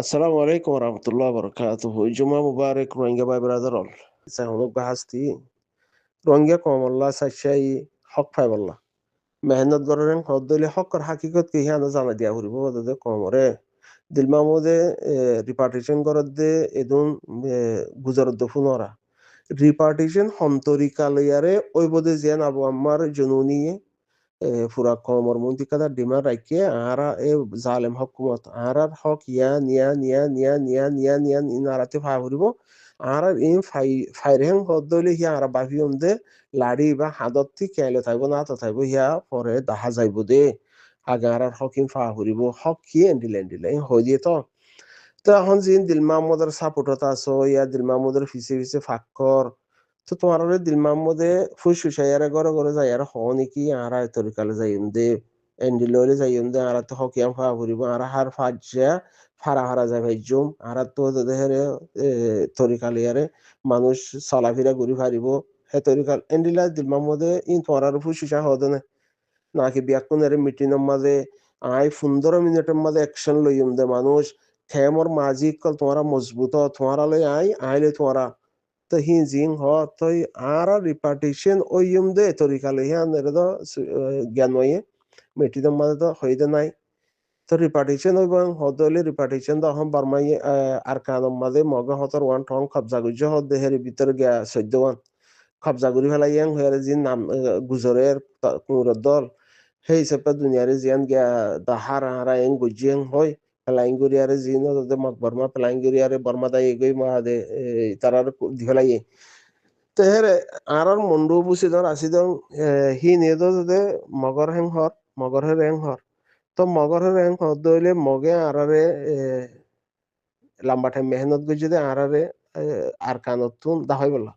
Assalamu alaikum warahmatullahi wabarakatuh. Juma Mubarak, Rohingya by brother all. Sahunuk Bahasti. Rohingya Komalla Sachai Hok Paivallah. Mehnat Goren Hodoli Hocker Hakikat Kihan Zana Diahuribo the Comore. Dilmamode repartition Gorode Edun Guzar the Funora. Repartition Hontoricaliare Oibode Zian Abu Ammar Jununi পুরা কমর মন্তিকাদা dimmer রাখে আরা এ জালেম হকুমত আরার হক ইয়া নিয়া নিয়া নিয়া নিয়া নিয়া নিয়া ইনারাতে ফাহরিব আরার ইন ফাইরেং হদলি হিয়া আরা বাফিয়ম দে লাড়ি বা হাদতি কেলে থাকবো না তো থাকবো হিয়া পরে দাহা যাইব দে আগে আরার হকিম ফাহরিব হক কি এন্ডিলে হই দিয়ে তো এখন জিন দিল মাহমুদের সাপোর্টত আছো ইয়া দিল মাহমুদের ফিসে ফিসে ফাক্কর তো তোমার দিল মাহমুদে ফুসফুসাইয়ারে গড়ে গড়ে যাই আর হনি কি আর তরিকালে যাইম দে এন্ডিলরে যাইম দে আর তো হকিয়াম ফা ফুরিব আর হার ফাজা ফারা হারা যায় ভাইজুম আর তো দেহেরে তরিকালিয়ারে মানুষ চলাফেরা ঘুরি ফারিব হে তরিকাল এন্ডিলা দিল মাহমুদে ইন তোমার ফুসফুসা হদনে নাকি বিয়াকুনের মিটিনের মাঝে আই 15 মিনিটের মাঝে অ্যাকশন লইম দে মানুষ খেমর মাঝি কল তোমারা মজবুত তোমারা লই আইলে তোমারা তো হি জিং হ তই আরা রিপার্টিশন ওইম দে তরিকা লই হ্যাঁ এর তো জ্ঞান হইয়ে মিটিনের মাঝে তো হইতে নাই তো রিপার্টিশন হইব হদলে রিপার্টিশন তো হম বারমাই আর কানম মাঝে মগে হতর ওয়ান ঠং কবজা গুজ হদ দেহের ভিতরে গিয়া 14 কবজা করি ফেলাই হয়ে যে নাম গুজরের কুমুরের দল সেই হিসাবে দুনিয়ারে জিয়ান গিয়া দা হারা হারা গুজিয়াং হয় ফেলাইং গরিয়ারে জিন মক বর্মা ফেলাইং গরিয়ারে বর্মা দাই এগই মা দে তারার দি ফেলাই তো হেরে আর মন্ডু বুসি ধর আসি দং হি নিয়ে দে মগর হেং হর তো মগর হেং হর দইলে মগে আরারে লম্বা টাইম মেহনত গই যদি আরারে আর কানতুন দা হয় বললা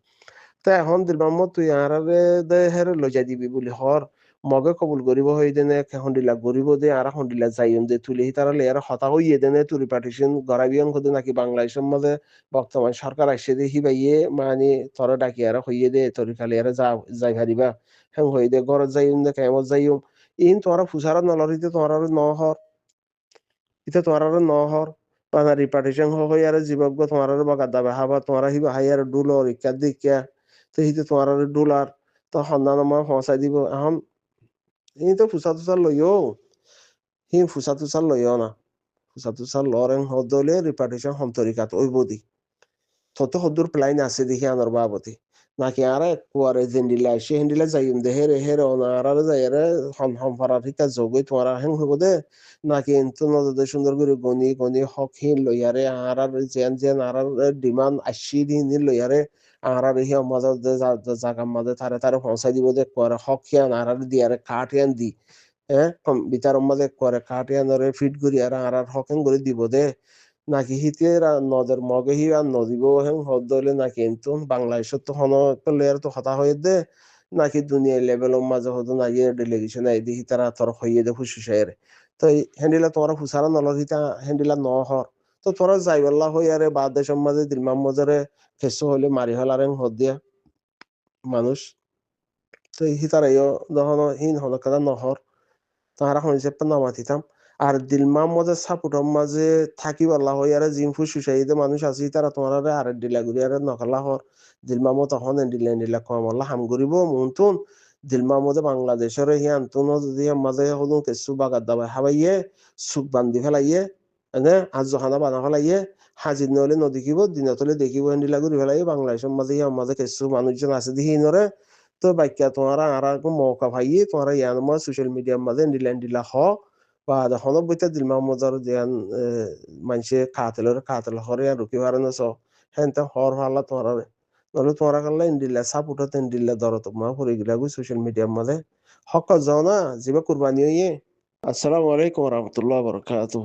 তো এখন দিলবাম তুই আরারে দে হেরে লজাই দিবি বলি হর মগে কবুল করিব হই দেনে হন্ডিলা গরিব দে আর হন্ডিলা যাইম দে তুলি তারা লেয়ার হতা হইয়ে দেনে তুলি পার্টিশন গড়াবিয়ং হদে নাকি বাংলাদেশের মধ্যে বর্তমান সরকার আসছে দে হিবাইয়ে মানে তরে ডাকি আর হইয়ে দে তরি খালি আর যাই হারিবা হ্যাঁ হই দে ঘর যাইম দে কেমত যাইম ইন তোরা ফুসারা নলরিতে তোরা নহর ইতে তোরা নহর পানা রিপার্টিশন হই আর জীবজ্ঞ তোমার বাগা দাবে হাবা তোমরা হিবা হাই আর ডুলর ইকা দিকা তো হিতে তোমার ডুলার তো সন্ধান মই পৌঁছাই দিব এখন ই তো ফুসা তুসা লইও হি ফুসা তুসা লইও না ফুসা তুসা লরেন হদলে রিপার্টিশন হন্তরিকাত ওই বদি তত হদুর প্লাইন আছে দেখি আনার বাবতি নাকি আরে কুয়ারে জেন্ডিলা সে হেন্ডিলা যাইম দে হেরে হেরে অনারারে যাইরে হম ফারা ঠিকা যোগই তোমার হেং হইব দে নাকি এন্ত নজরে সুন্দর করে গনি গনি হক হিন লইয়ারে আরার জেন জেন আরার ডিমান্ড আসি দিন লইয়ারে আরার হি মজা জাগা মাঝে তারে তারে পৌঁছাই দিব দে করে হক হিয়ান আরার দিয়ারে কাঠ হিয়ান দি হ্যাঁ বিচার মাঝে করে কাঠ হিয়ানরে ফিট করি আর আরার হকেন করে দিব দে নাকি হিতে নদের মগে হি আর নদীব হেন হদলে নাকি কিন্তু বাংলাদেশের তো হন লেয়ার তো হতা হয়ে দে নাকি দুনিয়া লেভেল মাঝে হতো না ইয়ে ডেলিগেশন আই দেখি তারা তোর হইয়ে দে ফুসুসাইরে তো হ্যান্ডিলা তোমরা ফুসারা নলর হিতা হ্যান্ডিলা ন হর তো তোরা যাইবাল্লা হই আরে বাদ দেশের মাঝে দিলমাম মজারে খেসো হলে মারি হলারেন হদ দিয়া মানুষ তো হিতার ইয় যখন হিন হল কাদা নহর তাহারা হইছে নামাতিতাম আর দিলমাম মাঝে সাপোর্টর মাঝে থাকি পারলা হই আর জিমফু সুসাইদে মানুষ আছে তারা তোমার আর ডিলা গুড়ি আর নকলা হর দিলমামো তখন এন্ডিলা কম আল্লাহ হাম করিব মন্তুন দিলমামো বাংলাদেশের হিয়ান তুন যদি মাঝে হলুন কেসু বাগার দাবাই হাবাইয়ে সুখ বান্ধি ফেলাইয়ে এনে আজ জহানা বানা ফেলাইয়ে হাজির নহলে নদেখিব দিনতলে দেখিব এন্ডিলা ঘুরি ফেলাইয়ে বাংলাদেশের মাঝে হিয়ার মাঝে কেসু মানুষজন আছে দেখি নরে তো বাক্যা তোমারা আর মৌকা ভাইয়ে তোমারা ইয়ান মা সোশ্যাল মিডিয়ার মাঝে এন্ডিলা হ বা হন বইতে দিল মাহমুদার দিয়ান মানুষে কাতেল হরে আর রুকি পারে না হ্যাঁ হর হাল্লা তোমার নহলে তোমার কাল্লা ইন্ডিল্লা সাপোর্টত ইন্ডিল্লা দর তোমার পরে গিলা সোশ্যাল মিডিয়ার মাঝে হক যাও না যিবা কুরবানি হইয়ে আসসালামু আলাইকুম রহমতুল্লাহ বরকাতুহ